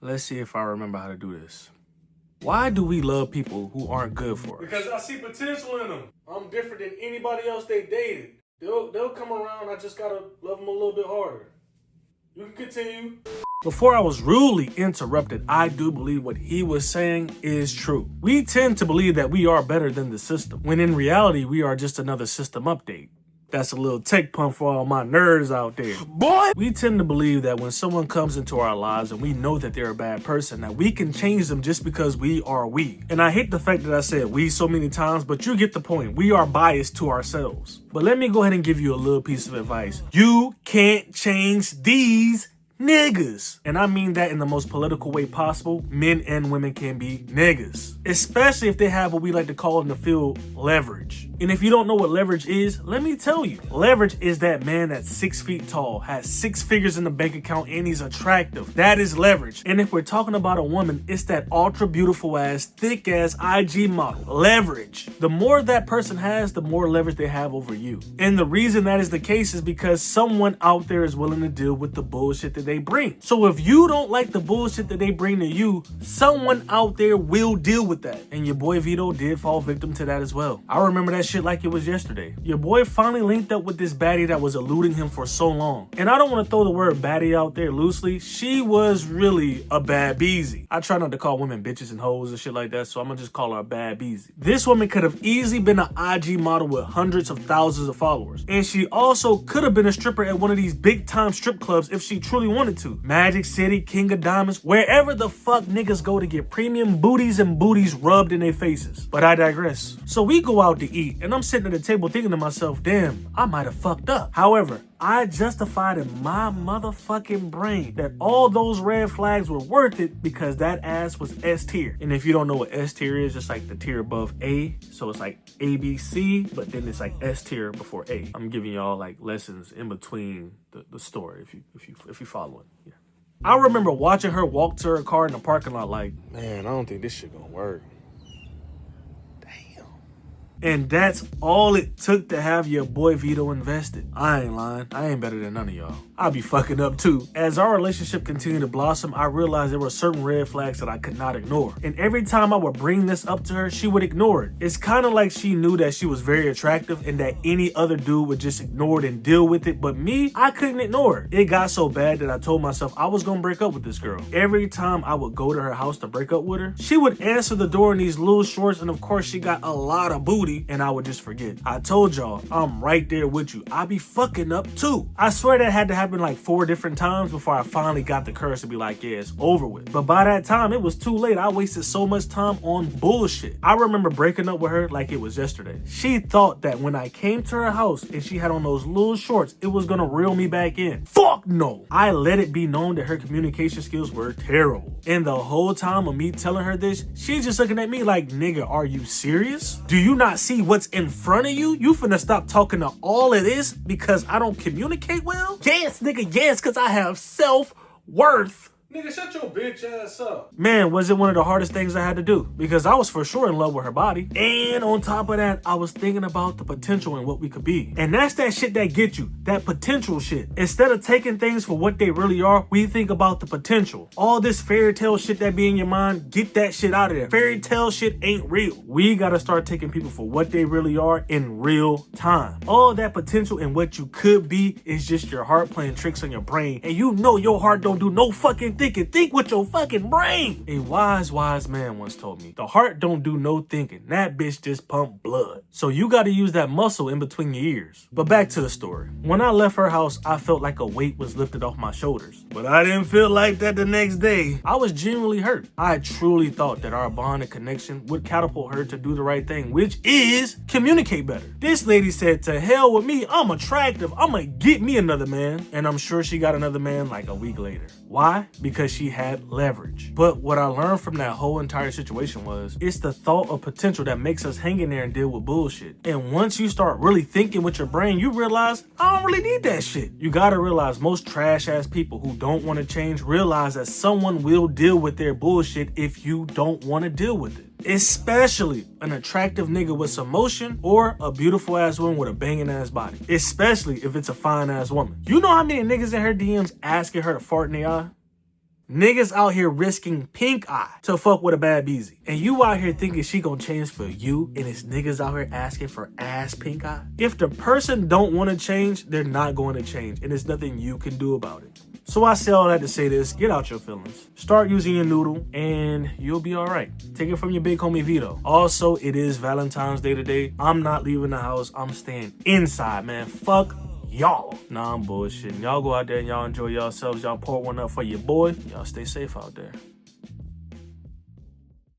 Let's see if I remember how to do this. Why do we love people who aren't good for us? Because I see potential in them. I'm different than anybody else they dated. They'll come around. I just gotta love them a little bit harder. You can continue. Before I was rudely interrupted, I do believe what he was saying is true. We tend to believe that we are better than the system, when in reality, we are just another system update. That's a little tech pump for all my nerds out there. Boy! We tend to believe that when someone comes into our lives and we know that they're a bad person, that we can change them just because we are we. And I hate the fact that I said we so many times, but you get the point. We are biased to ourselves. But let me go ahead and give you a little piece of advice. You can't change these niggas. And I mean that in the most political way possible. Men and women can be niggas. Especially if they have what we like to call in the field leverage. And if you don't know what leverage is, let me tell you. Leverage is that man that's 6 feet tall, has 6 figures in the bank account, and he's attractive. That is leverage. And if we're talking about a woman, it's that ultra beautiful ass, thick ass IG model. Leverage. The more that person has, the more leverage they have over you. And the reason that is the case is because someone out there is willing to deal with the bullshit that they bring. So if you don't like the bullshit that they bring to you, someone out there will deal with that. And your boy Vito did fall victim to that as well. I remember that shit like it was yesterday. Your boy finally linked up with this baddie that was eluding him for so long. And I don't want to throw the word baddie out there loosely. She was really a bad beezy. I try not to call women bitches and hoes and shit like that, so I'm gonna just call her a bad beezy. This woman could have easily been an IG model with hundreds of thousands of followers. And she also could have been a stripper at one of these big time strip clubs if she truly wanted to. Magic City, King of Diamonds, wherever the fuck niggas go to get premium booties and booties rubbed in their faces. But I digress. So we go out to eat, and I'm sitting at the table thinking to myself, damn, I might have fucked up. However, I justified in my motherfucking brain that all those red flags were worth it because that ass was S tier. And if you don't know what S tier is, it's like the tier above A. So it's like A, B, C, but then it's like S tier before A. I'm giving y'all like lessons in between the story if you follow it. Yeah. I remember watching her walk to her car in the parking lot like, Man, I don't think this shit gonna work. and that's all it took to have your boy Vito invested. I ain't lying. I ain't better than none of y'all. I be fucking up too. As our relationship continued to blossom, I realized there were certain red flags that I could not ignore. And every time I would bring this up to her, she would ignore it. It's kind of like she knew that she was very attractive and that any other dude would just ignore it and deal with it. But me, I couldn't ignore it. It got so bad that I told myself I was gonna break up with this girl. Every time I would go to her house to break up with her, she would answer the door in these little shorts, and of course she got a lot of booty, and I would just forget. I told y'all, I'm right there with you. I be fucking up too. I swear that had to happen like 4 different times before I finally got the courage to be like, yeah, it's over with. But by that time, it was too late. I wasted so much time on bullshit. I remember breaking up with her like it was yesterday. She thought that when I came to her house and she had on those little shorts, it was gonna reel me back in. Fuck no. I let it be known that her communication skills were terrible. And the whole time of me telling her this, she's just looking at me like, nigga, are you serious? Do you not see what's in front of you? You finna stop talking to all of this because I don't communicate well? Yes, nigga, yes, because I have self-worth. Nigga, shut your bitch ass up. Man, was it one of the hardest things I had to do because I was for sure in love with her body. And on top of that, I was thinking about the potential and what we could be. And that's that shit that gets you, that potential shit. Instead of taking things for what they really are, we think about the potential. All this fairy tale shit that be in your mind, get that shit out of there. Fairy tale shit ain't real. We gotta start taking people for what they really are in real time. All that potential and what you could be is just your heart playing tricks on your brain. And you know your heart don't do no fucking thinking. Think with your fucking brain. A wise man once told me, the heart don't do no thinking. That bitch just pump blood. So you gotta use that muscle in between your ears. But back to the story. When I left her house, I felt like a weight was lifted off my shoulders. But I didn't feel like that the next day. I was genuinely hurt. I truly thought that our bond and connection would catapult her to do the right thing, which is communicate better. This lady said, to hell with me, I'm attractive. I'ma get me another man. And I'm sure she got another man like a week later. Why? Because she had leverage. But what I learned from that whole entire situation was, it's the thought of potential that makes us hang in there and deal with bullshit. And once you start really thinking with your brain, you realize, I don't really need that shit. You gotta realize most trash ass people who don't want to change realize that someone will deal with their bullshit if you don't want to deal with it. Especially an attractive nigga with some motion or a beautiful ass woman with a banging ass body. Especially if it's a fine ass woman. You know how many niggas in her DMs asking her to fart in the eye? Niggas out here risking pink eye to fuck with a bad beezy. And you out here thinking she gonna change for you, and it's niggas out here asking for ass pink eye? If the person don't want to change, they're not going to change, and there's nothing you can do about it. So I say all that to say this, get out your feelings. Start using your noodle and you'll be all right. Take it from your big homie Vito. Also, it is Valentine's Day today. I'm not leaving the house. I'm staying inside, man. Fuck y'all. Nah, I'm bullshitting. Y'all go out there and y'all enjoy yourselves. Y'all pour one up for your boy. Y'all stay safe out there.